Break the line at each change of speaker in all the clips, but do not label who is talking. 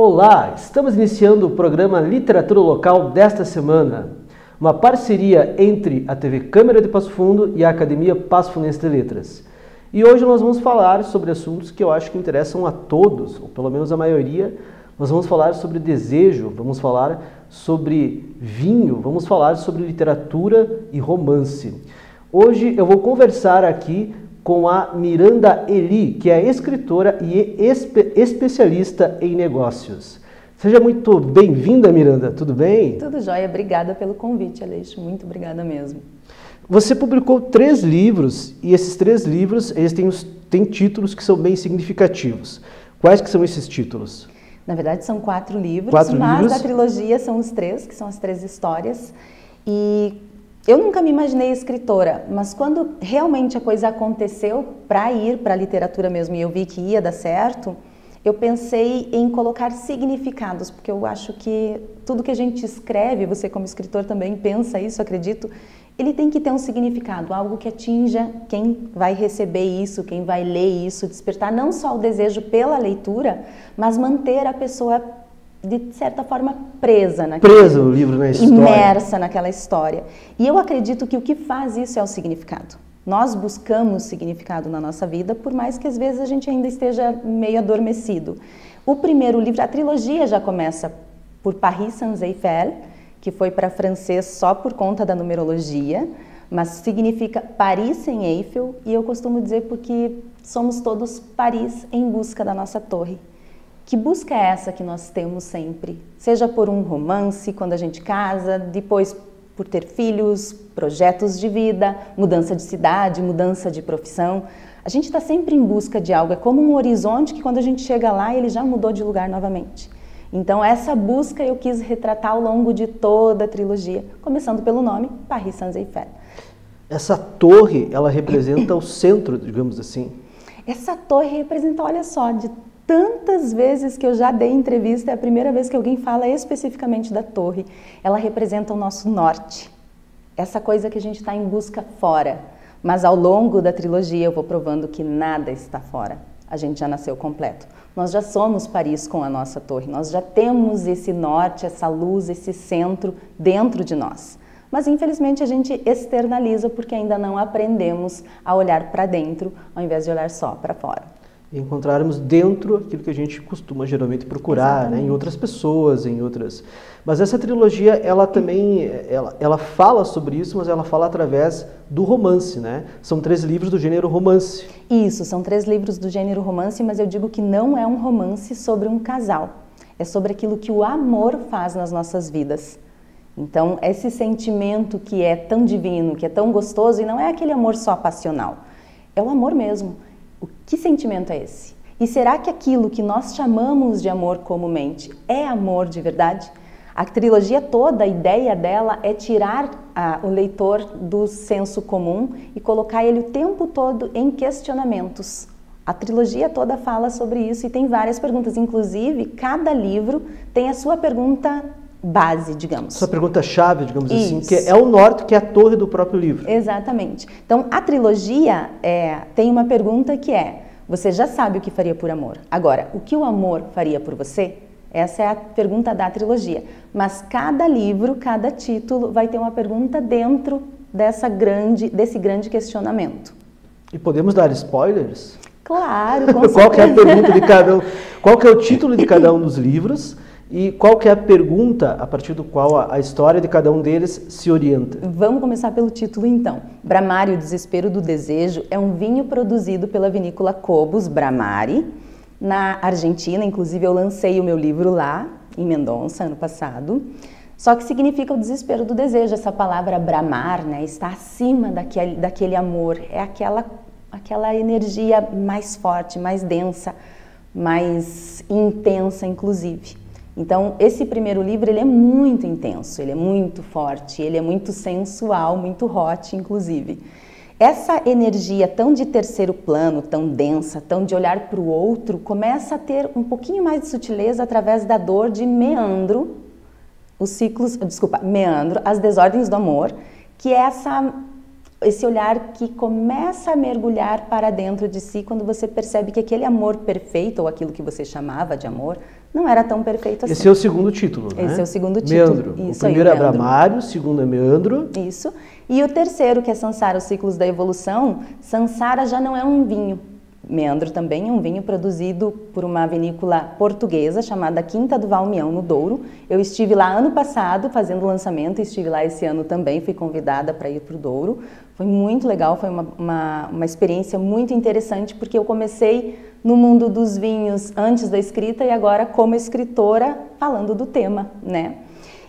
Olá, estamos iniciando o programa Literatura Local desta semana, uma parceria entre a TV Câmara de Passo Fundo e a Academia Passo Fundense de Letras. E hoje nós vamos falar sobre assuntos que eu acho que interessam a todos, ou pelo menos a maioria. Nós vamos falar sobre desejo, vamos falar sobre vinho, vamos falar sobre literatura e romance. Hoje eu vou conversar aqui com a Miranda Eli, que é escritora e especialista em negócios. Seja muito bem-vinda, Miranda, tudo bem?
Tudo jóia, obrigada pelo convite, Aleixo, muito obrigada mesmo.
Você publicou 3 livros, e esses 3 livros eles têm títulos que são bem significativos. Quais que são esses títulos?
Na verdade são 4 livros,
mas
da trilogia são os 3, que são as 3 histórias. E eu nunca me imaginei escritora, mas quando realmente a coisa aconteceu para ir para a literatura mesmo e eu vi que ia dar certo, eu pensei em colocar significados, porque eu acho que tudo que a gente escreve, você como escritor também pensa isso, acredito, ele tem que ter um significado, algo que atinja quem vai receber isso, quem vai ler isso, despertar não só o desejo pela leitura, mas manter a pessoa de certa forma presa
o livro na história,
imersa naquela história. E eu acredito que o que faz isso é o significado. Nós buscamos significado na nossa vida, por mais que às vezes a gente ainda esteja meio adormecido. O primeiro livro, a trilogia já começa por Paris Sans-Eiffel, que foi para francês só por conta da numerologia, mas significa Paris sem Eiffel, e eu costumo dizer porque somos todos Paris em busca da nossa torre. Que busca é essa que nós temos sempre? Seja por um romance, quando a gente casa, depois por ter filhos, projetos de vida, mudança de cidade, mudança de profissão. A gente está sempre em busca de algo, é como um horizonte que quando a gente chega lá, ele já mudou de lugar novamente. Então essa busca eu quis retratar ao longo de toda a trilogia, começando pelo nome, Paris Sans-Eiffel.
Essa torre, ela representa o centro, digamos assim.
Essa torre representa, olha só, de tantas vezes que eu já dei entrevista, é a primeira vez que alguém fala especificamente da torre. Ela representa o nosso norte, essa coisa que a gente está em busca fora. Mas ao longo da trilogia eu vou provando que nada está fora. A gente já nasceu completo. Nós já somos Paris com a nossa torre, nós já temos esse norte, essa luz, esse centro dentro de nós. Mas infelizmente a gente externaliza porque ainda não aprendemos a olhar para dentro ao invés de olhar só para fora.
E encontrarmos dentro aquilo que a gente costuma geralmente procurar, né, em outras pessoas, em outras... Mas essa trilogia, ela também, ela fala sobre isso, mas ela fala através do romance, né? São 3 livros do gênero romance.
Isso, são 3 livros do gênero romance, mas eu digo que não é um romance sobre um casal. É sobre aquilo que o amor faz nas nossas vidas. Então, esse sentimento que é tão divino, que é tão gostoso, e não é aquele amor só passional, é o amor mesmo. Que sentimento é esse? E será que aquilo que nós chamamos de amor comumente é amor de verdade? A trilogia toda, a ideia dela é tirar o leitor do senso comum e colocar ele o tempo todo em questionamentos. A trilogia toda fala sobre isso e tem várias perguntas, inclusive cada livro tem a sua pergunta base, digamos.
Sua pergunta-chave, digamos assim, que é o norte, que é a torre do próprio livro.
Exatamente. Então, a trilogia tem uma pergunta que é, você já sabe o que faria por amor. Agora, o que o amor faria por você? Essa é a pergunta da trilogia. Mas cada livro, cada título vai ter uma pergunta dentro desse grande questionamento.
E podemos dar spoilers?
Claro, com certeza.
Qual que é a pergunta de cada um? Qual que é o título de cada um dos livros? E qual que é a pergunta a partir do qual a história de cada um deles se orienta?
Vamos começar pelo título então. Bramari, o Desespero do Desejo, é um vinho produzido pela vinícola Cobos Bramari, na Argentina. Inclusive eu lancei o meu livro lá, em Mendonça, ano passado. Só que significa o desespero do desejo. Essa palavra bramar, né, está acima daquele amor. É aquela energia mais forte, mais densa, mais intensa, inclusive. Então, esse primeiro livro, ele é muito intenso, ele é muito forte, ele é muito sensual, muito hot, inclusive. Essa energia tão de terceiro plano, tão densa, tão de olhar para o outro, começa a ter um pouquinho mais de sutileza através da dor de Meandro, Meandro, As Desordens do Amor, que é esse olhar que começa a mergulhar para dentro de si quando você percebe que aquele amor perfeito, ou aquilo que você chamava de amor, não era tão perfeito assim.
Esse é o segundo título, né?
Esse é o segundo título.
Meandro.
Isso,
o primeiro
aí,
é Bramário, o segundo é Meandro.
Isso. E o terceiro, que é Sansara, os ciclos da evolução, Sansara já não é um vinho. Meandro também é um vinho produzido por uma vinícola portuguesa chamada Quinta do Valmião, no Douro. Eu estive lá ano passado fazendo o lançamento, estive lá esse ano também, fui convidada para ir para o Douro. Foi muito legal, foi uma experiência muito interessante, porque eu comecei no mundo dos vinhos antes da escrita e agora como escritora falando do tema, né?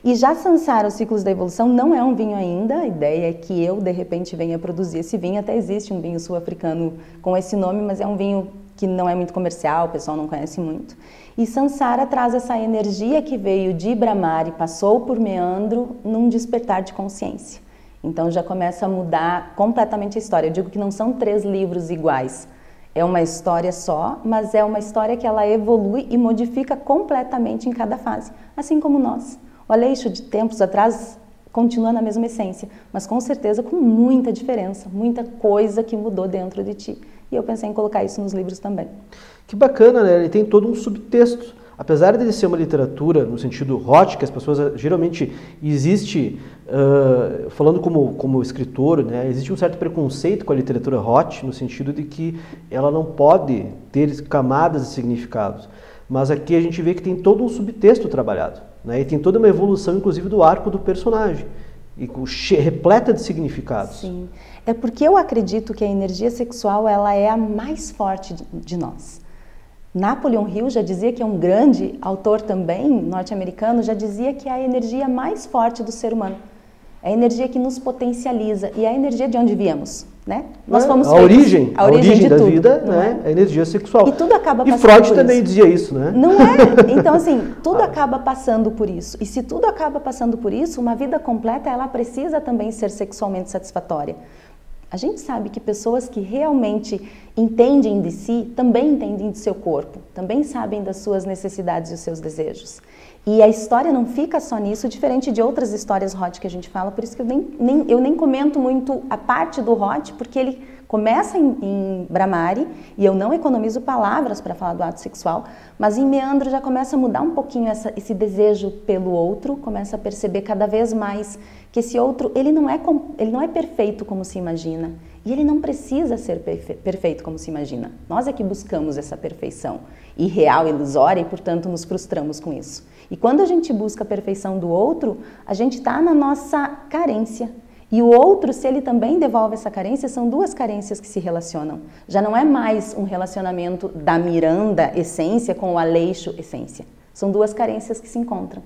E já Sansara, os ciclos da evolução, não é um vinho ainda, a ideia é que eu, de repente, venha produzir esse vinho, até existe um vinho sul-africano com esse nome, mas é um vinho que não é muito comercial, o pessoal não conhece muito. E Sansara traz essa energia que veio de Brahmari, passou por Meandro, num despertar de consciência. Então já começa a mudar completamente a história. Eu digo que não são 3 livros iguais, é uma história só, mas é uma história que ela evolui e modifica completamente em cada fase, assim como nós. O Aleixo de tempos atrás continua na mesma essência, mas com certeza com muita diferença, muita coisa que mudou dentro de ti. E eu pensei em colocar isso nos livros também.
Que bacana, né? Ele tem todo um subtexto. Apesar de ser uma literatura no sentido hot, que as pessoas geralmente existe, falando como escritor, né? Existe um certo preconceito com a literatura hot, no sentido de que ela não pode ter camadas de significados. Mas aqui a gente vê que tem todo um subtexto trabalhado, né? E tem toda uma evolução, inclusive, do arco do personagem, e repleta de significados.
Sim, é porque eu acredito que a energia sexual ela é a mais forte de nós. Napoleon Hill já dizia, que é um grande autor também, norte-americano, já dizia que é a energia mais forte do ser humano. É a energia que nos potencializa e é a energia de onde viemos, né? Nós fomos feitos,
a origem da
tudo,
vida, né? É a energia sexual.
E tudo acaba passando
por isso. E Freud
por
também
isso.
dizia isso, né?
Não é? Então, assim, tudo acaba passando por isso. E se tudo acaba passando por isso, uma vida completa, ela precisa também ser sexualmente satisfatória. A gente sabe que pessoas que realmente entendem de si, também entendem do seu corpo, também sabem das suas necessidades e os seus desejos. E a história não fica só nisso, diferente de outras histórias hot que a gente fala, por isso que eu nem comento muito a parte do hot, porque ele começa em Brahmari, e eu não economizo palavras para falar do ato sexual, mas em Meandro já começa a mudar um pouquinho esse desejo pelo outro, começa a perceber cada vez mais que esse outro, ele não é perfeito como se imagina, e ele não precisa ser perfeito como se imagina. Nós é que buscamos essa perfeição irreal, ilusória, e portanto nos frustramos com isso. E quando a gente busca a perfeição do outro, a gente está na nossa carência. E o outro, se ele também devolve essa carência, são 2 carências que se relacionam. Já não é mais um relacionamento da Miranda, essência, com o Aleixo, essência. São 2 carências que se encontram.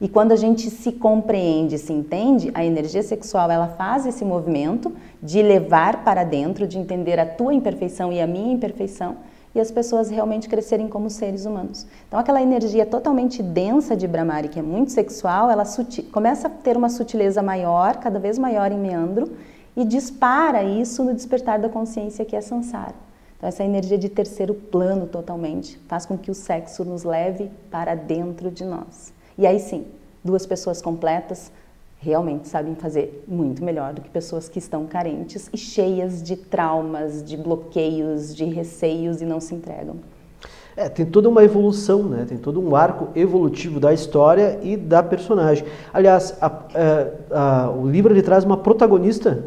E quando a gente se compreende, se entende, a energia sexual ela faz esse movimento de levar para dentro, de entender a tua imperfeição e a minha imperfeição, e as pessoas realmente crescerem como seres humanos. Então aquela energia totalmente densa de Brahmari, que é muito sexual, ela começa a ter uma sutileza maior, cada vez maior em Meandro, e dispara isso no despertar da consciência, que é Sansara. Então essa energia de terceiro plano totalmente faz com que o sexo nos leve para dentro de nós. E aí sim, 2 pessoas completas realmente sabem fazer muito melhor do que pessoas que estão carentes e cheias de traumas, de bloqueios, de receios e não se entregam.
Tem toda uma evolução, né? Tem todo um arco evolutivo da história e da personagem. Aliás, o livro ele traz uma protagonista.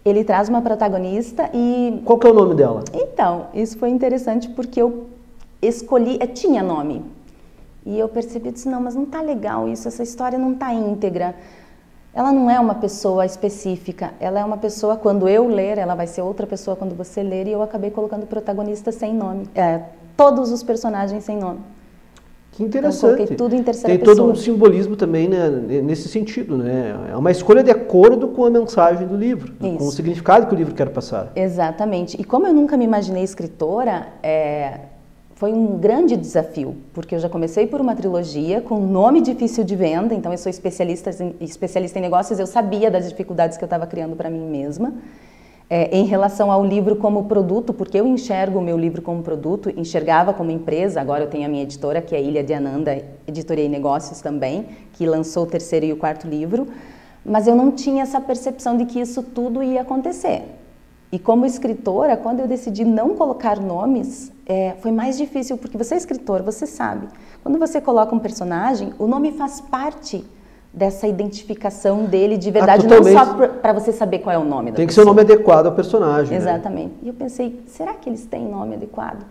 Ele traz uma protagonista e...
Qual que é o nome dela?
Então, isso foi interessante porque eu escolhi... tinha nome. E eu percebi, disse, não, mas não tá legal isso, essa história não tá íntegra. Ela não é uma pessoa específica, ela é uma pessoa, quando eu ler, ela vai ser outra pessoa quando você ler, e eu acabei colocando protagonista sem nome, todos os personagens sem nome.
Que interessante.
Então, coloquei tudo em terceira pessoa.
Tem todo um simbolismo também, né, nesse sentido, né? É uma escolha de acordo com a mensagem do livro,
isso,
com o significado que o livro quer passar.
Exatamente. E como eu nunca me imaginei escritora, foi um grande desafio, porque eu já comecei por uma trilogia com um nome difícil de venda, então eu sou especialista em negócios, eu sabia das dificuldades que eu estava criando para mim mesma. Em relação ao livro como produto, porque eu enxergo o meu livro como produto, enxergava como empresa, agora eu tenho a minha editora, que é a Ilha de Ananda, Editoria e Negócios também, que lançou o 3º e o 4º livro, mas eu não tinha essa percepção de que isso tudo ia acontecer. E como escritora, quando eu decidi não colocar nomes, foi mais difícil, porque você é escritor, você sabe. Quando você coloca um personagem, o nome faz parte dessa identificação dele de verdade, não só para você saber qual é o nome da pessoa.
Tem que ser o nome adequado ao personagem.
Exatamente.
Né?
E eu pensei, será que eles têm nome adequado?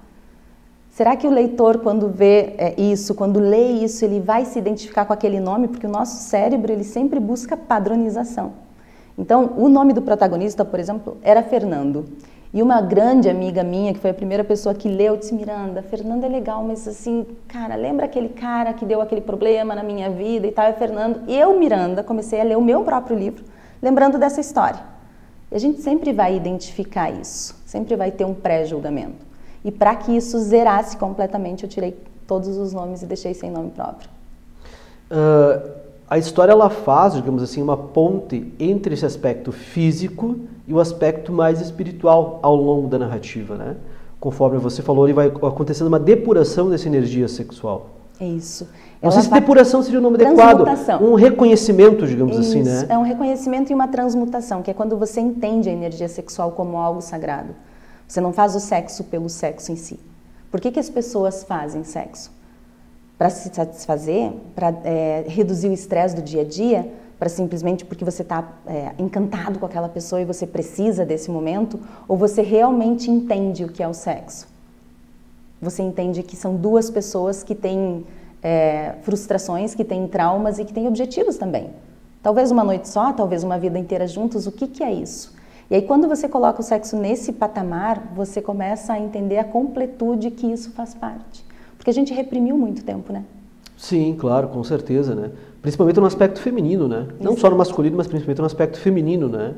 Será que o leitor, quando vê isso, quando lê isso, ele vai se identificar com aquele nome? Porque o nosso cérebro, ele sempre busca padronização. Então, o nome do protagonista, por exemplo, era Fernando. E uma grande amiga minha, que foi a primeira pessoa que leu, disse, Miranda, Fernando é legal, mas assim, cara, lembra aquele cara que deu aquele problema na minha vida e tal, é Fernando. E eu, Miranda, comecei a ler o meu próprio livro, lembrando dessa história. E a gente sempre vai identificar isso, sempre vai ter um pré-julgamento. E para que isso zerasse completamente, eu tirei todos os nomes e deixei sem nome próprio.
A história, ela faz, digamos assim, uma ponte entre esse aspecto físico e o aspecto mais espiritual ao longo da narrativa, né? Conforme você falou, ele vai acontecendo uma depuração dessa energia sexual.
É isso.
Não sei se depuração seria o nome adequado. Um reconhecimento, digamos assim, né?
É um reconhecimento e uma transmutação, que é quando você entende a energia sexual como algo sagrado. Você não faz o sexo pelo sexo em si. Por que as pessoas fazem sexo? Para se satisfazer, para reduzir o estresse do dia a dia, para simplesmente porque você está encantado com aquela pessoa e você precisa desse momento, ou você realmente entende o que é o sexo? Você entende que são duas pessoas que têm frustrações, que têm traumas e que têm objetivos também. Talvez uma noite só, talvez uma vida inteira juntos, o que é isso? E aí quando você coloca o sexo nesse patamar, você começa a entender a completude que isso faz parte. Porque a gente reprimiu muito tempo, né?
Sim, claro, com certeza, né? Principalmente no aspecto feminino, né? Exato. Não só no masculino, mas principalmente no aspecto feminino, né?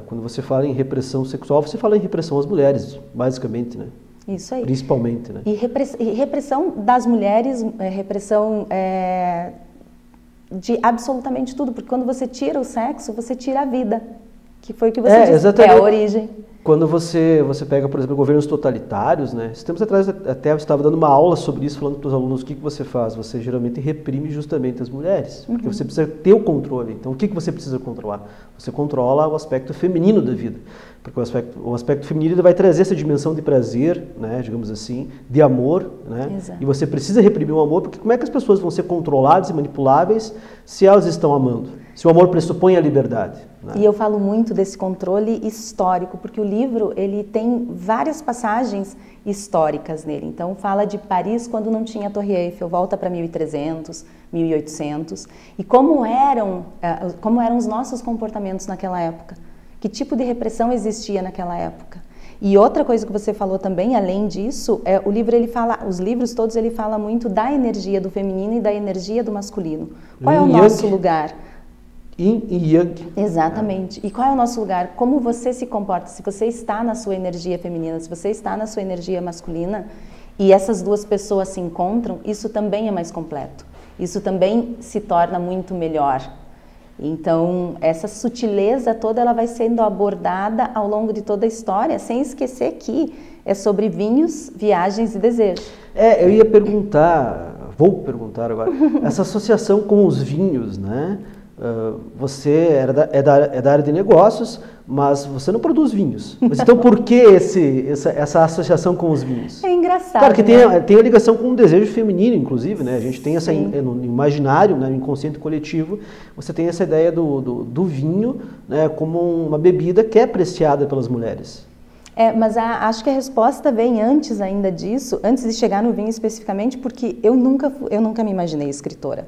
Quando você fala em repressão sexual, você fala em repressão às mulheres, basicamente, né?
Isso aí.
Principalmente, né?
E repressão das mulheres, repressão de absolutamente tudo, porque quando você tira o sexo, você tira a vida, que foi o que você disse,
exatamente.
É a origem.
Quando você pega, por exemplo, governos totalitários, né? Esses tempos atrás até eu estava dando uma aula sobre isso, falando para os alunos o que você faz. Você geralmente reprime justamente as mulheres, porque você precisa ter o controle. Então, o que você precisa controlar? Você controla o aspecto feminino da vida, porque o aspecto feminino ele vai trazer essa dimensão de prazer, né? Digamos assim, de amor, né?
Exato.
E você precisa reprimir o amor, porque como é que as pessoas vão ser controladas e manipuláveis se elas estão amando? Se o amor pressupõe a liberdade. Né?
E eu falo muito desse controle histórico, porque o livro ele tem várias passagens históricas nele. Então fala de Paris quando não tinha a Torre Eiffel, volta para 1300, 1800. E como eram os nossos comportamentos naquela época? Que tipo de repressão existia naquela época? E outra coisa que você falou também, além disso, o livro os livros todos ele fala muito da energia do feminino e da energia do masculino. Qual é o nosso lugar?
Yin e Yang.
Exatamente. E qual é o nosso lugar? Como você se comporta? Se você está na sua energia feminina, se você está na sua energia masculina e essas duas pessoas se encontram, isso também é mais completo. Isso também se torna muito melhor. Então, essa sutileza toda ela vai sendo abordada ao longo de toda a história, sem esquecer que é sobre vinhos, viagens e desejos.
Eu ia perguntar, vou perguntar agora, essa associação com os vinhos, né? Você é da área de negócios, mas você não produz vinhos. Mas então por que essa associação com os vinhos?
É engraçado.
Claro que tem a ligação com o desejo feminino, inclusive, né? A gente tem essa no imaginário, né, no inconsciente coletivo, você tem essa ideia do vinho, né, como uma bebida que é apreciada pelas mulheres.
Mas acho que a resposta vem antes ainda disso, antes de chegar no vinho especificamente, porque eu nunca me imaginei escritora.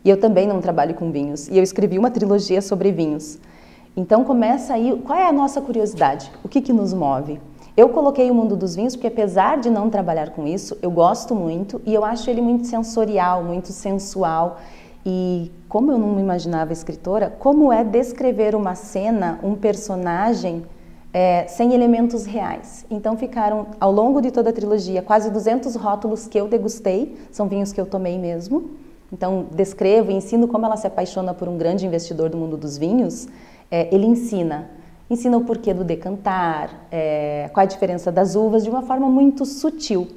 E eu também não trabalho com vinhos. E eu escrevi uma trilogia sobre vinhos. Então começa aí, qual é a nossa curiosidade? O que nos move? Eu coloquei o mundo dos vinhos porque apesar de não trabalhar com isso, eu gosto muito e eu acho ele muito sensorial, muito sensual. E como eu não me imaginava escritora, como é descrever uma cena, um personagem sem elementos reais. Então ficaram, ao longo de toda a trilogia, quase 200 rótulos que eu degustei, são vinhos que eu tomei mesmo. Então, descrevo e ensino como ela se apaixona por um grande investidor do mundo dos vinhos. Ele ensina o porquê do decantar, qual a diferença das uvas, de uma forma muito sutil.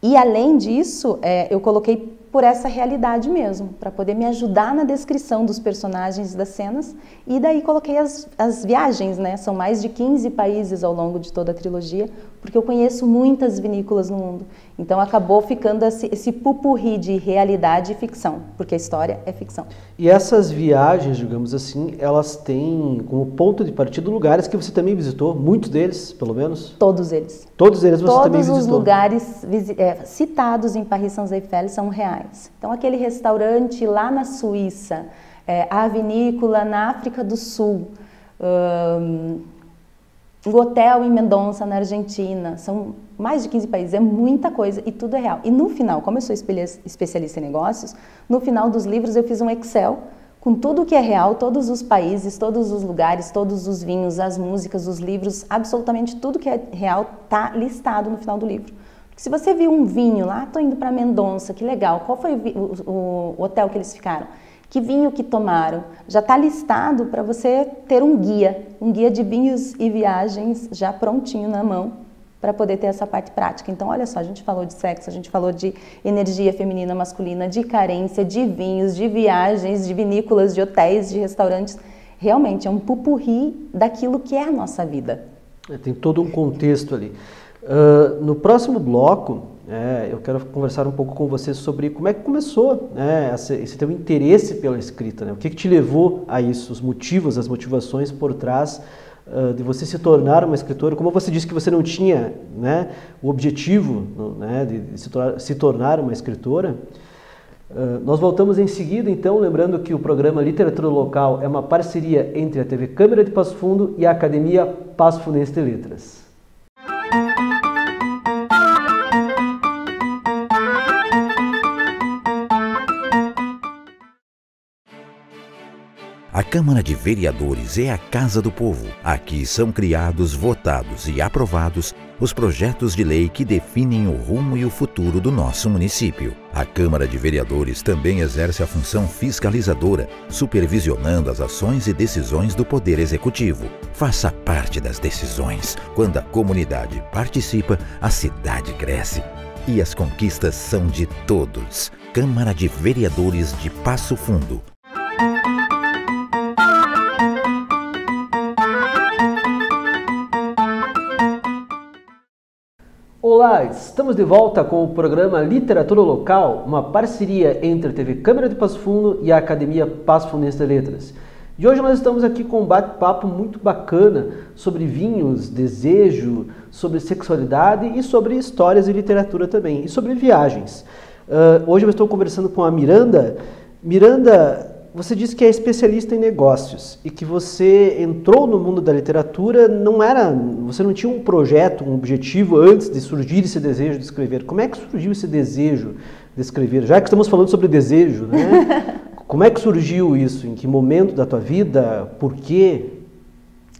E, além disso, eu coloquei por essa realidade mesmo, para poder me ajudar na descrição dos personagens das cenas. E daí coloquei as viagens, né? São mais de 15 países ao longo de toda a trilogia, porque eu conheço muitas vinícolas no mundo. Então acabou ficando esse pupurri de realidade e ficção, porque a história é ficção.
E essas viagens, digamos assim, elas têm como ponto de partida lugares que você também visitou, muitos deles, pelo menos?
Todos eles.
Todos eles você também visitou?
Todos os lugares citados em Paris Saint-Exupéry são reais. Então aquele restaurante lá na Suíça, a vinícola na África do Sul, o hotel em Mendonça, na Argentina, são mais de 15 países, é muita coisa e tudo é real. E no final, como eu sou especialista em negócios, no final dos livros eu fiz um Excel com tudo que é real, todos os países, todos os lugares, todos os vinhos, as músicas, os livros, absolutamente tudo que é real está listado no final do livro. Porque se você viu um vinho lá, estou indo para Mendonça, que legal, qual foi o hotel que eles ficaram? Que vinho que tomaram? Já está listado para você ter um guia de vinhos e viagens já prontinho na mão para poder ter essa parte prática. Então, olha só, a gente falou de sexo, a gente falou de energia feminina, masculina, de carência, de vinhos, de viagens, de vinícolas, de hotéis, de restaurantes. Realmente é um pupurri daquilo que é a nossa vida.
Tem todo um contexto ali. No próximo bloco, eu quero conversar um pouco com você sobre como é que começou esse teu interesse pela escrita, né? O que te levou a isso, os motivos, as motivações por trás de você se tornar uma escritora. Como você disse que você não tinha, né, o objetivo, né, de se tornar uma escritora. Nós voltamos em seguida, então, lembrando que o programa Literatura Local é uma parceria entre a TV Câmara de Passo Fundo e a Academia Passo Fundense de Letras.
A Câmara de Vereadores é a Casa do Povo. Aqui são criados, votados e aprovados os projetos de lei que definem o rumo e o futuro do nosso município. A Câmara de Vereadores também exerce a função fiscalizadora, supervisionando as ações e decisões do Poder Executivo. Faça parte das decisões. Quando a comunidade participa, a cidade cresce. E as conquistas são de todos. Câmara de Vereadores de Passo Fundo.
Olá, estamos de volta com o programa Literatura Local, uma parceria entre a TV Câmara de Passo Fundo e a Academia Passo Fundense de Letras. E hoje nós estamos aqui com um bate-papo muito bacana sobre vinhos, desejo, sobre sexualidade e sobre histórias e literatura também, e sobre viagens. Hoje eu estou conversando com a Miranda. Miranda, você disse que é especialista em negócios e que você entrou no mundo da literatura, você não tinha um projeto, um objetivo antes de surgir esse desejo de escrever. Como é que surgiu esse desejo de escrever? Já que estamos falando sobre desejo, né? Como é que surgiu isso? Em que momento da tua vida? Por quê?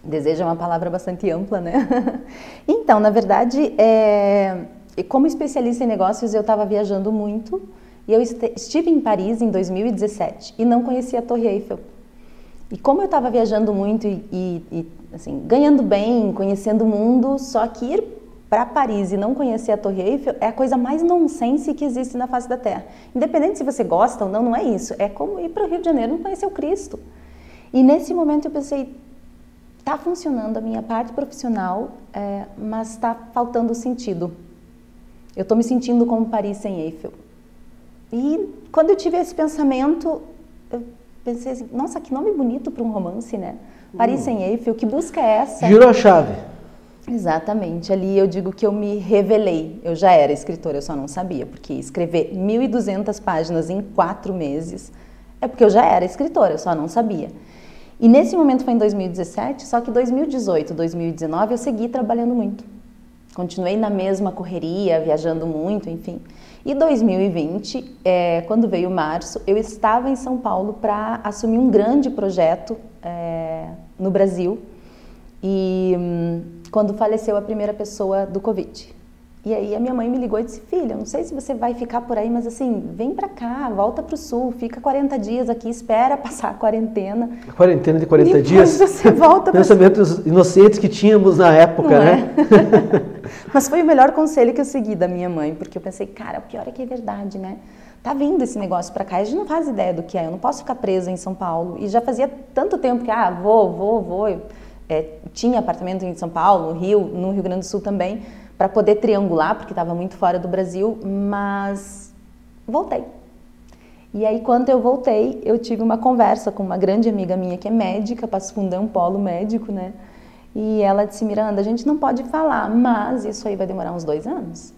Desejo é uma palavra bastante ampla, né? Então, na verdade, como especialista em negócios, eu estava viajando muito. E eu estive em Paris em 2017 e não conhecia a Torre Eiffel. E como eu estava viajando muito e assim, ganhando bem, conhecendo o mundo, só que ir para Paris e não conhecer a Torre Eiffel é a coisa mais nonsense que existe na face da Terra. Independente se você gosta ou não, não é isso. É como ir para o Rio de Janeiro e não conhecer o Cristo. E nesse momento eu pensei, está funcionando a minha parte profissional, mas está faltando sentido. Eu estou me sentindo como Paris sem Eiffel. E quando eu tive esse pensamento, eu pensei assim, nossa, que nome bonito para um romance, né? Paris sem Eiffel, que busca é essa?
Girou a chave.
Exatamente, ali eu digo que eu me revelei. Eu já era escritora, eu só não sabia, porque escrever 1.200 páginas em 4 meses é porque eu já era escritora, eu só não sabia. E nesse momento foi em 2017, só que 2018, 2019 eu segui trabalhando muito. Continuei na mesma correria, viajando muito, enfim. E 2020, quando veio março, eu estava em São Paulo para assumir um grande projeto no Brasil. E quando faleceu a primeira pessoa do Covid. E aí a minha mãe me ligou e disse, filha, não sei se você vai ficar por aí, mas assim, vem pra cá, volta pro sul, fica 40 dias aqui, espera passar a quarentena.
A quarentena de 40
depois
dias?
Você volta
Pensamentos inocentes que tínhamos na época,
não
né?
Mas foi o melhor conselho que eu segui da minha mãe, porque eu pensei, cara, o pior é que é verdade, né? tá vindo esse negócio para cá, a gente não faz ideia do que é, eu não posso ficar presa em São Paulo. E já fazia tanto tempo que, vou. Tinha apartamento em São Paulo, no Rio Grande do Sul também, para poder triangular, porque estava muito fora do Brasil, mas voltei. E aí, quando eu voltei, eu tive uma conversa com uma grande amiga minha que é médica, Passo Fundo é um polo médico, né? E ela disse, Miranda, a gente não pode falar, mas isso aí vai demorar uns 2 anos.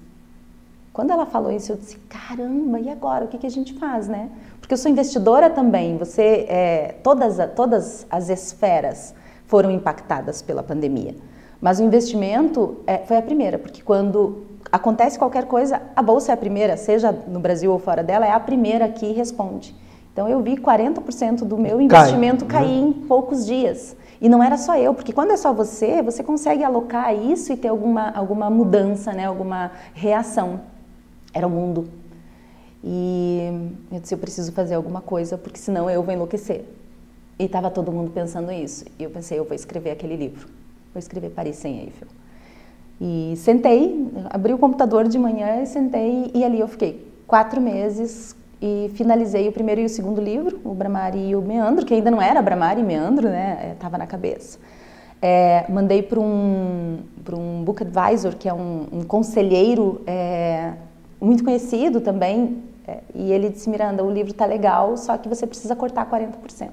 Quando ela falou isso, eu disse, caramba, e agora? O que a gente faz, né? Porque eu sou investidora também, todas as esferas foram impactadas pela pandemia. Mas o investimento foi a primeira, porque quando acontece qualquer coisa, a Bolsa é a primeira, seja no Brasil ou fora dela, é a primeira que responde. Então eu vi 40% do meu investimento cair em poucos dias. E não era só eu, porque quando é só você consegue alocar isso e ter alguma mudança, né? Alguma reação. Era o mundo. E eu disse, eu preciso fazer alguma coisa, porque senão eu vou enlouquecer. E estava todo mundo pensando isso. E eu pensei, eu vou escrever aquele livro. Vou escrever Paris sem Eiffel. E sentei, abri o computador de manhã e sentei, e ali eu fiquei 4 meses e finalizei o primeiro e o segundo livro, o Bramar e o Meandro, que ainda não era Bramar e Meandro, né? Estava na cabeça. Mandei para um book advisor, que é um conselheiro muito conhecido também, e ele disse, Miranda, o livro está legal, só que você precisa cortar 40%.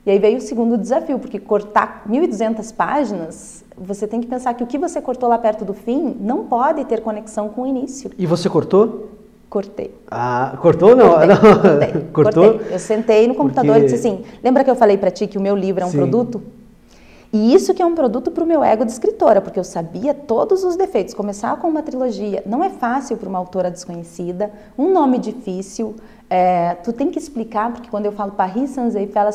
E aí veio o segundo desafio, porque cortar 1.200 páginas, você tem que pensar que o que você cortou lá perto do fim não pode ter conexão com o início.
E você cortou?
Cortei.
Ah, cortou ou não?
Cortei.
Cortou?
Eu sentei no computador e disse assim, lembra que eu falei para ti que o meu livro é um produto? E isso que é um produto para o meu ego de escritora, porque eu sabia todos os defeitos. Começar com uma trilogia não é fácil para uma autora desconhecida, um nome difícil, tu tem que explicar, porque quando eu falo Paris sans Eiffel,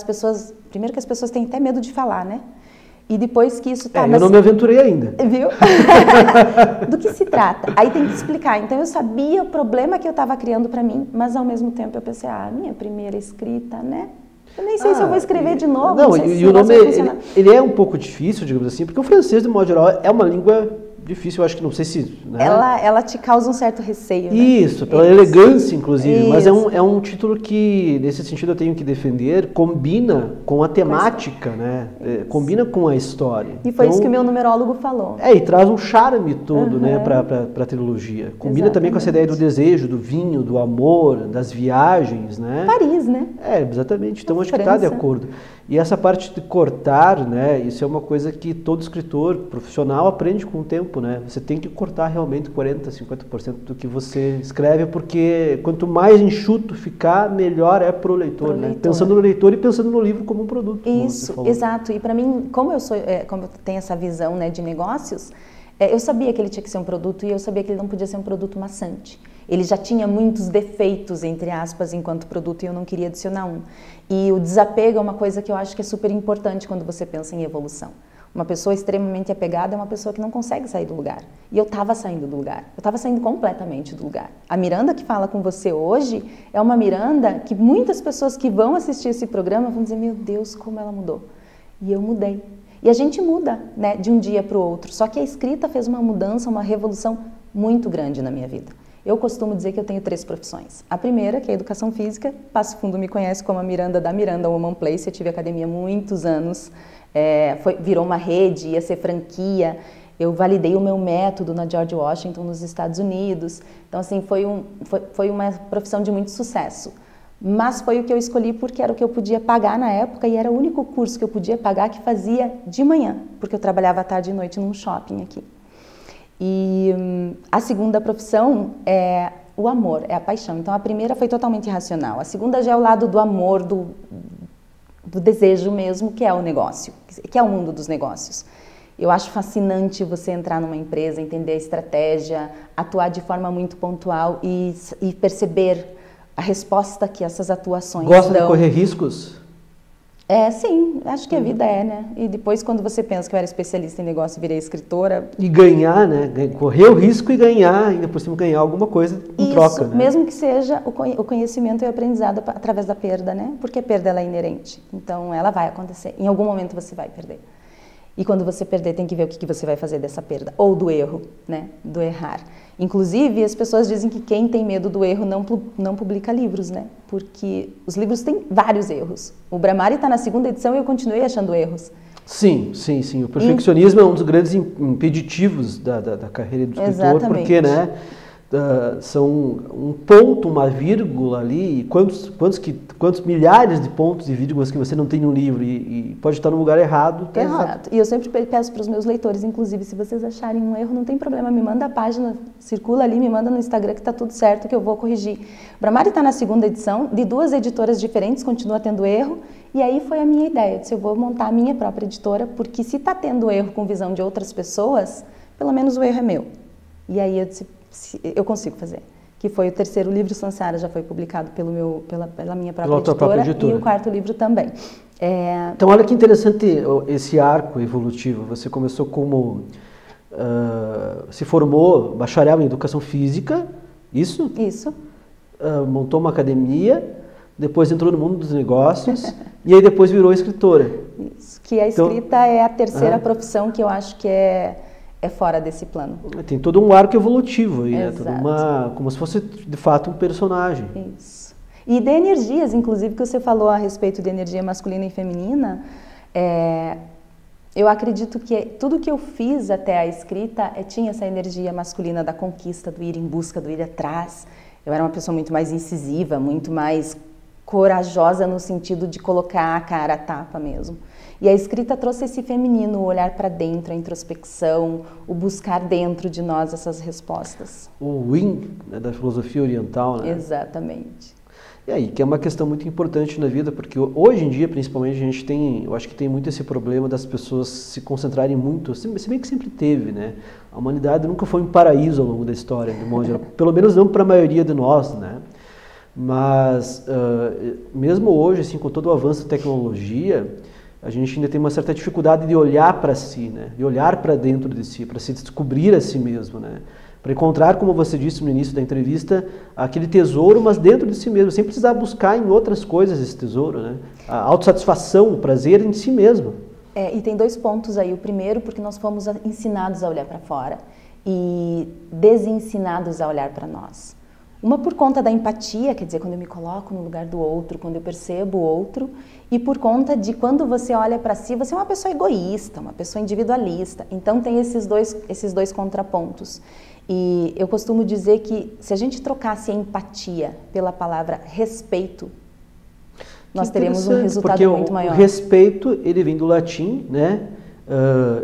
primeiro que as pessoas têm até medo de falar, né? E depois que isso
eu não me aventurei ainda.
Viu? Do que se trata? Aí tem que explicar. Então eu sabia o problema que eu estava criando para mim, mas ao mesmo tempo eu pensei, minha primeira escrita, né? Eu nem sei se eu vou escrever de novo.
Não, e o nome ele é um pouco difícil, digamos assim, porque o francês, de modo geral, é uma língua difícil, eu acho que não sei se... Né?
Ela te causa um certo receio, né?
Isso, pela elegância, inclusive, mas é um título que, nesse sentido, eu tenho que defender, combina com a temática, né? Combina com a história.
E foi isso que o meu numerólogo falou.
E traz um charme todo, né, para a trilogia. Combina também com essa ideia do desejo, do vinho, do amor, das viagens, né?
Paris, né?
Exatamente. Então, acho que está de acordo. E essa parte de cortar, né, isso é uma coisa que todo escritor profissional aprende com o tempo, né? Você tem que cortar realmente 40%, 50% do que você escreve, porque quanto mais enxuto ficar, melhor é para o leitor, né? Pensando no leitor e pensando no livro como um produto.
Isso, exato. E para mim, como eu tenho essa visão, né, de negócios, eu sabia que ele tinha que ser um produto e eu sabia que ele não podia ser um produto maçante. Ele já tinha muitos defeitos, entre aspas, enquanto produto, e eu não queria adicionar um. E o desapego é uma coisa que eu acho que é super importante quando você pensa em evolução. Uma pessoa extremamente apegada é uma pessoa que não consegue sair do lugar. E eu estava saindo do lugar. Eu estava saindo completamente do lugar. A Miranda que fala com você hoje é uma Miranda que muitas pessoas que vão assistir esse programa vão dizer, meu Deus, como ela mudou. E eu mudei. E a gente muda, né, de um dia para o outro. Só que a escrita fez uma mudança, uma revolução muito grande na minha vida. Eu costumo dizer que eu tenho 3 profissões. A primeira, que é a educação física. Passo Fundo me conhece como a Miranda da Miranda Woman Place. Eu tive academia há muitos anos. Virou uma rede, ia ser franquia. Eu validei o meu método na George Washington, nos Estados Unidos. Então, assim, foi uma profissão de muito sucesso. Mas foi o que eu escolhi porque era o que eu podia pagar na época e era o único curso que eu podia pagar que fazia de manhã, porque eu trabalhava à tarde e noite num shopping aqui. E a segunda profissão é o amor, é a paixão. Então a primeira foi totalmente irracional. A segunda já é o lado do amor, do desejo mesmo, que é o negócio, que é o mundo dos negócios. Eu acho fascinante você entrar numa empresa, entender a estratégia, atuar de forma muito pontual e perceber a resposta que essas atuações dão.
Gosta de correr riscos?
Sim, acho que a vida né? E depois, quando você pensa que eu era especialista em negócio e virei escritora...
E ganhar, né? Correr o risco e ganhar, ainda por cima ganhar alguma coisa em troca, né?
Mesmo que seja o conhecimento e o aprendizado através da perda, né? Porque a perda ela é inerente, então ela vai acontecer. Em algum momento você vai perder. E quando você perder, tem que ver o que você vai fazer dessa perda. Ou do erro, né? Do errar. Inclusive, as pessoas dizem que quem tem medo do erro não publica livros, né? Porque os livros têm vários erros. O Bramari está na 2ª edição e eu continuei achando erros.
Sim. O perfeccionismo é um dos grandes impeditivos da carreira do escritor.
Exatamente.
Porque, né? São um ponto, uma vírgula ali, quantos milhares de pontos e vírgulas que você não tem no livro e pode estar no lugar errado, está errado.
E eu sempre peço para os meus leitores, inclusive, se vocês acharem um erro, não tem problema, me manda a página, circula ali, me manda no Instagram que está tudo certo, que eu vou corrigir. O Bramari está na 2ª edição, de 2 editoras diferentes, continua tendo erro, e aí foi a minha ideia, eu vou montar a minha própria editora, porque se está tendo erro com visão de outras pessoas, pelo menos o erro é meu. E aí eu disse, eu consigo fazer. Que foi o 3º livro, Sansara, já foi publicado pela minha própria editora, e o 4º livro também.
Então, olha que interessante esse arco evolutivo. Você começou como... se formou bacharel em Educação Física, isso?
Isso.
Montou uma academia, depois entrou no mundo dos negócios, e aí depois virou escritora.
Isso. Que a escrita é a 3ª profissão que eu acho que é fora desse plano.
Tem todo um arco evolutivo aí, né? Como se fosse de fato um personagem.
Isso. E de energias, inclusive, que você falou a respeito de energia masculina e feminina, eu acredito que tudo que eu fiz até a escrita tinha essa energia masculina da conquista, do ir em busca, do ir atrás. Eu era uma pessoa muito mais incisiva, muito mais corajosa no sentido de colocar a cara a tapa mesmo. E a escrita trouxe esse feminino, o olhar para dentro, a introspecção, o buscar dentro de nós essas respostas.
O yin, né, da filosofia oriental, né?
Exatamente.
E aí, que é uma questão muito importante na vida, porque hoje em dia, principalmente, eu acho que tem muito esse problema das pessoas se concentrarem muito, se bem que sempre teve, né? A humanidade nunca foi um paraíso ao longo da história, de modo geral, pelo menos não para a maioria de nós, né? Mas, mesmo hoje, assim, com todo o avanço da tecnologia, a gente ainda tem uma certa dificuldade de olhar para si, né? De olhar para dentro de si, para se descobrir a si mesmo, né? Para encontrar, como você disse no início da entrevista, aquele tesouro, mas dentro de si mesmo, sem precisar buscar em outras coisas esse tesouro, né? A autossatisfação, o prazer em si mesmo.
E tem 2 pontos aí. O primeiro, porque nós fomos ensinados a olhar para fora e desensinados a olhar para nós. Uma por conta da empatia, quer dizer, quando eu me coloco no lugar do outro, quando eu percebo o outro, e por conta de quando você olha para si, você é uma pessoa egoísta, uma pessoa individualista. Então tem esses dois contrapontos. E eu costumo dizer que se a gente trocasse a empatia pela palavra respeito, nós teríamos um resultado muito maior.
O respeito, ele vem do latim, né?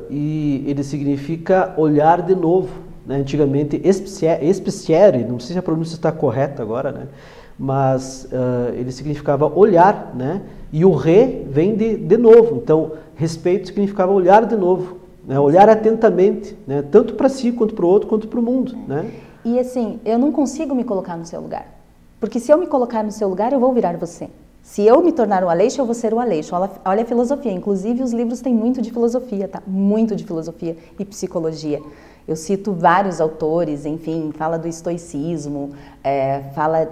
E ele significa olhar de novo. Né? Antigamente, espiciere, não sei se a pronúncia está correta agora, né? Mas ele significava olhar, né? E o vem de novo. Então, respeito significava olhar de novo, né? Olhar atentamente, né? Tanto para si, quanto para o outro, quanto para o mundo. Né?
E assim, eu não consigo me colocar no seu lugar. Porque se eu me colocar no seu lugar, eu vou virar você. Se eu me tornar o Aleixo, eu vou ser o Aleixo. Olha a filosofia. Inclusive, os livros têm muito de filosofia, tá? Muito de filosofia e psicologia. Eu cito vários autores, enfim, fala do estoicismo, fala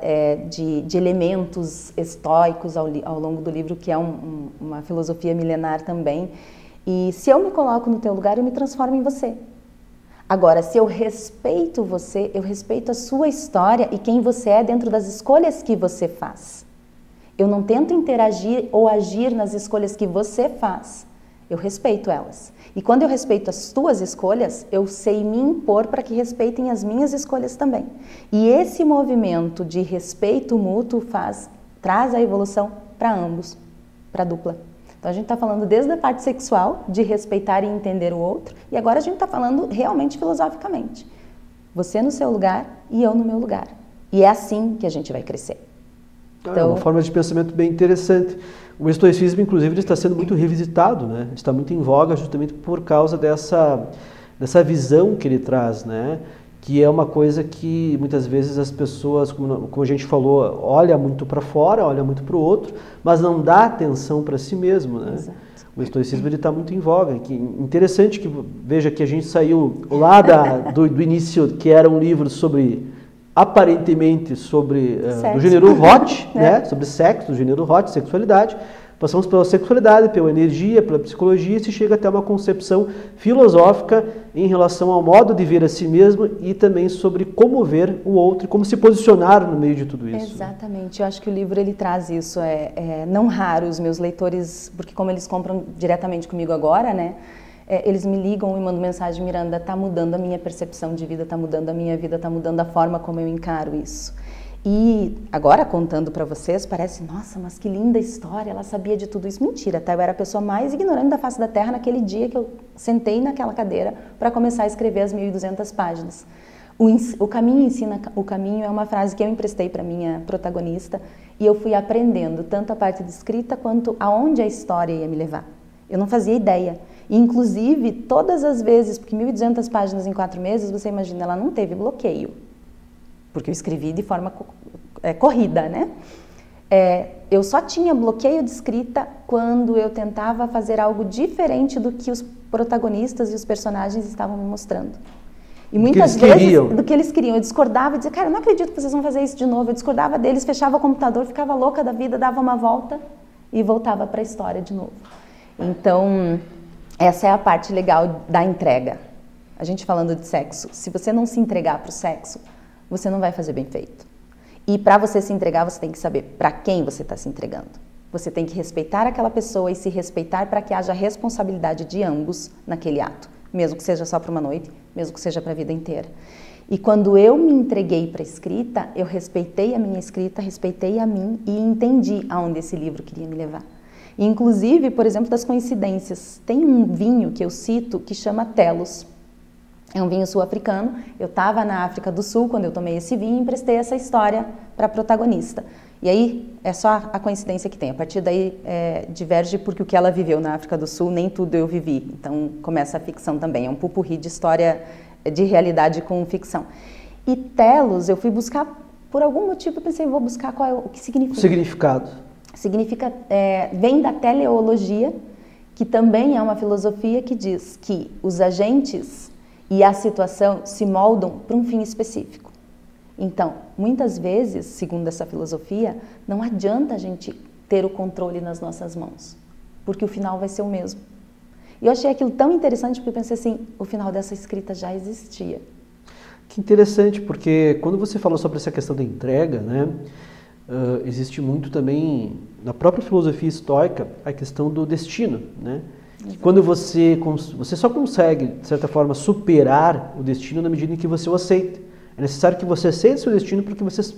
de elementos estoicos ao longo do livro, que é uma filosofia milenar também. E se eu me coloco no teu lugar, eu me transformo em você. Agora, se eu respeito você, eu respeito a sua história e quem você é dentro das escolhas que você faz. Eu não tento interagir ou agir nas escolhas que você faz. Eu respeito elas. E quando eu respeito as tuas escolhas, eu sei me impor para que respeitem as minhas escolhas também. E esse movimento de respeito mútuo traz a evolução para ambos, para a dupla. Então a gente está falando desde a parte sexual, de respeitar e entender o outro, e agora a gente está falando realmente filosoficamente. Você no seu lugar e eu no meu lugar. E é assim que a gente vai crescer.
Então, é uma forma de pensamento bem interessante. O estoicismo, inclusive, ele está sendo muito revisitado, né? Está muito em voga justamente por causa dessa visão que ele traz, né? Que é uma coisa que muitas vezes as pessoas, como a gente falou, olha muito para fora, olha muito para o outro, mas não dá atenção para si mesmo, né? Exato. O estoicismo está muito em voga. Que interessante que veja que a gente saiu lá do início, que era um livro aparentemente sobre do gênero hot, né? Sobre sexo, do gênero hot, sexualidade, Passamos pela sexualidade, pela energia, pela psicologia e se chega até uma concepção filosófica em relação ao modo de ver a si mesmo e também sobre como ver o outro e como se posicionar no meio de tudo isso.
Exatamente, eu acho que o livro ele traz isso, não raro os meus leitores, porque como eles compram diretamente comigo agora, né, eles me ligam e mandam mensagem: Miranda, está mudando a minha percepção de vida, está mudando a minha vida, está mudando a forma como eu encaro isso. E agora contando para vocês, parece, nossa, mas que linda história, ela sabia de tudo isso. Mentira, tá? Eu era a pessoa mais ignorante da face da terra naquele dia que eu sentei naquela cadeira para começar a escrever as 1.200 páginas. O caminho ensina o caminho é uma frase que eu emprestei para minha protagonista e eu fui aprendendo tanto a parte de escrita quanto aonde a história ia me levar. Eu não fazia ideia. E, inclusive, todas as vezes, porque 1.200 páginas em 4 meses, você imagina, ela não teve bloqueio. Porque eu escrevi de forma corrida, né? Eu só tinha bloqueio de escrita quando eu tentava fazer algo diferente do que os protagonistas e os personagens estavam me mostrando. E muitas vezes, do que eles queriam, eu discordava e dizia: cara, eu não acredito que vocês vão fazer isso de novo. Eu discordava deles, fechava o computador, ficava louca da vida, dava uma volta e voltava para a história de novo. Então, essa é a parte legal da entrega. A gente falando de sexo, se você não se entregar para o sexo, você não vai fazer bem feito. E para você se entregar, você tem que saber para quem você está se entregando. Você tem que respeitar aquela pessoa e se respeitar para que haja responsabilidade de ambos naquele ato. Mesmo que seja só para uma noite, mesmo que seja para a vida inteira. E quando eu me entreguei para a escrita, eu respeitei a minha escrita, respeitei a mim e entendi aonde esse livro queria me levar. E, inclusive, por exemplo, das coincidências. Tem um vinho que eu cito que chama Telos. É um vinho sul-africano. Eu estava na África do Sul quando eu tomei esse vinho e emprestei essa história para a protagonista. E aí é só a coincidência que tem. A partir daí diverge porque o que ela viveu na África do Sul, nem tudo eu vivi. Então começa a ficção também. É um pupurri de história de realidade com ficção. E Telos eu fui buscar, por algum motivo eu pensei, vou buscar o que significa.
O significado.
Significa, vem da teleologia, que também é uma filosofia que diz que os agentes e a situação se moldam para um fim específico. Então, muitas vezes, segundo essa filosofia, não adianta a gente ter o controle nas nossas mãos, porque o final vai ser o mesmo. E eu achei aquilo tão interessante porque eu pensei assim, o final dessa escrita já existia.
Que interessante, porque quando você falou sobre essa questão da entrega, né, existe muito também, na própria filosofia estoica, a questão do destino, né? Quando você só consegue, de certa forma, superar o destino na medida em que você o aceita. É necessário que você aceite seu destino para que você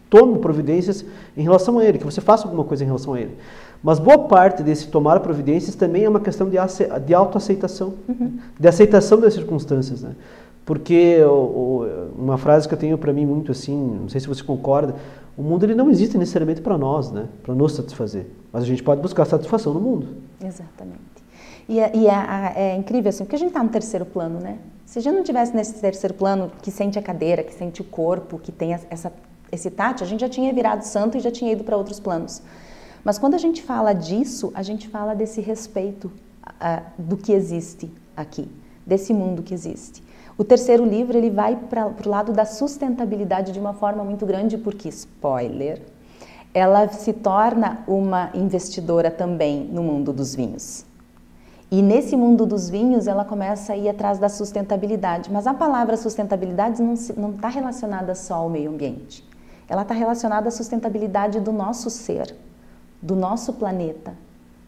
tome providências em relação a ele, que você faça alguma coisa em relação a ele. Mas boa parte desse tomar providências também é uma questão de autoaceitação, de aceitação das circunstâncias, né? Porque uma frase que eu tenho para mim muito assim, não sei se você concorda, o mundo ele não existe necessariamente para nós, né? Para nos satisfazer, mas a gente pode buscar satisfação no mundo. Exatamente.
E é incrível assim, porque a gente está no terceiro plano, né? Se a gente não tivesse nesse terceiro plano, que sente a cadeira, que sente o corpo, que tem esse tato, a gente já tinha virado santo e já tinha ido para outros planos. Mas quando a gente fala disso, a gente fala desse respeito do que existe aqui, desse mundo que existe. O terceiro livro ele vai para o lado da sustentabilidade de uma forma muito grande, porque, spoiler, ela se torna uma investidora também no mundo dos vinhos. E nesse mundo dos vinhos, ela começa a ir atrás da sustentabilidade. Mas a palavra sustentabilidade não está relacionada só ao meio ambiente. Ela está relacionada à sustentabilidade do nosso ser, do nosso planeta,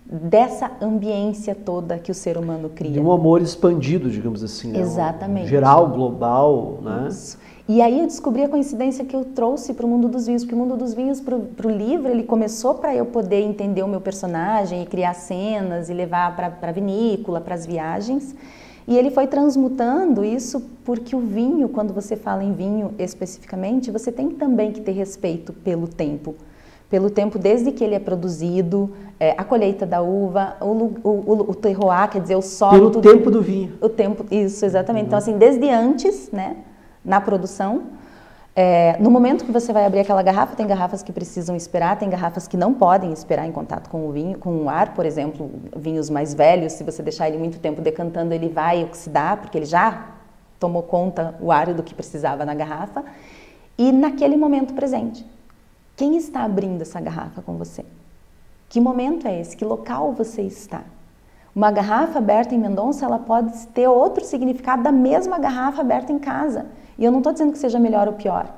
dessa ambiência toda que o ser humano cria.
De um amor expandido, digamos assim.
Exatamente.
Geral, global, né?
Isso. E aí eu descobri a coincidência que eu trouxe para o mundo dos vinhos, porque o mundo dos vinhos, para o livro, ele começou para eu poder entender o meu personagem e criar cenas e levar para a vinícola, para as viagens. E ele foi transmutando isso porque o vinho, quando você fala em vinho especificamente, você tem também que ter respeito pelo tempo. Pelo tempo desde que ele é produzido, a colheita da uva, o terroir, quer dizer, o solo.
Pelo tempo do vinho.
O tempo, isso, exatamente. Então, assim, desde antes, né? Na produção, no momento que você vai abrir aquela garrafa, tem garrafas que precisam esperar, tem garrafas que não podem esperar em contato com o vinho, com o ar, por exemplo, vinhos mais velhos, se você deixar ele muito tempo decantando, ele vai oxidar, porque ele já tomou conta o ar do que precisava na garrafa. E naquele momento presente, quem está abrindo essa garrafa com você? Que momento é esse? Que local você está? Uma garrafa aberta em Mendonça, ela pode ter outro significado da mesma garrafa aberta em casa. E eu não estou dizendo que seja melhor ou pior.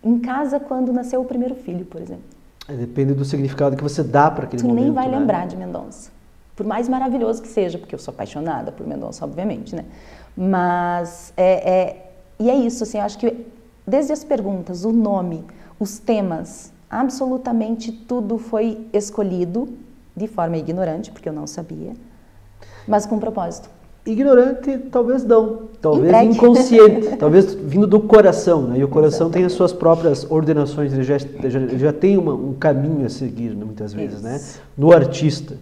Em casa, quando nasceu o primeiro filho, por exemplo.
Depende do significado que você dá para aquele momento.
Tu nem vai
né?
lembrar de Mendonça. Por mais maravilhoso que seja, porque eu sou apaixonada por Mendonça, obviamente, né? Mas, e é isso, assim, eu acho que desde as perguntas, o nome, os temas, absolutamente tudo foi escolhido de forma ignorante, porque eu não sabia, mas com propósito.
Ignorante, talvez não. Talvez
Entregue.
inconsciente. Talvez vindo do coração. Né? E o coração tem as suas próprias ordenações. Ele já tem um caminho a seguir, né, muitas vezes, né? No artista.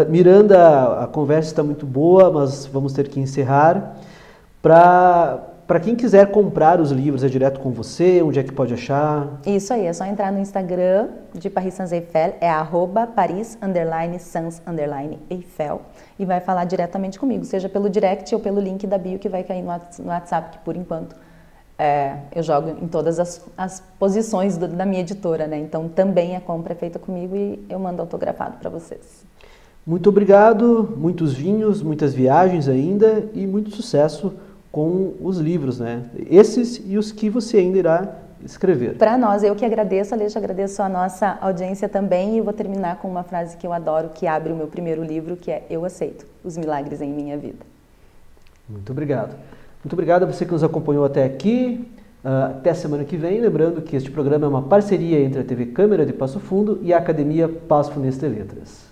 Miranda, a conversa está muito boa, mas vamos ter que encerrar. Para quem quiser comprar os livros, é direto com você? Onde é que pode achar?
Isso aí, é só entrar no Instagram de Paris Sans-Eiffel, é @Paris_Sans_Eiffel, e vai falar diretamente comigo, seja pelo direct ou pelo link da bio que vai cair no WhatsApp, que por enquanto eu jogo em todas as posições da minha editora, né? Então também a compra é feita comigo e eu mando autografado para vocês.
Muito obrigado, muitos vinhos, muitas viagens ainda e muito sucesso com os livros, né? Esses e os que você ainda irá escrever.
Para nós, eu que agradeço, Aleixo, agradeço a nossa audiência também, e eu vou terminar com uma frase que eu adoro, que abre o meu primeiro livro, que é: eu aceito os milagres em minha vida.
Muito obrigado. Muito obrigado a você que nos acompanhou até aqui. Até a semana que vem. Lembrando que este programa é uma parceria entre a TV Câmara de Passo Fundo e a Academia Passo Funense de Letras.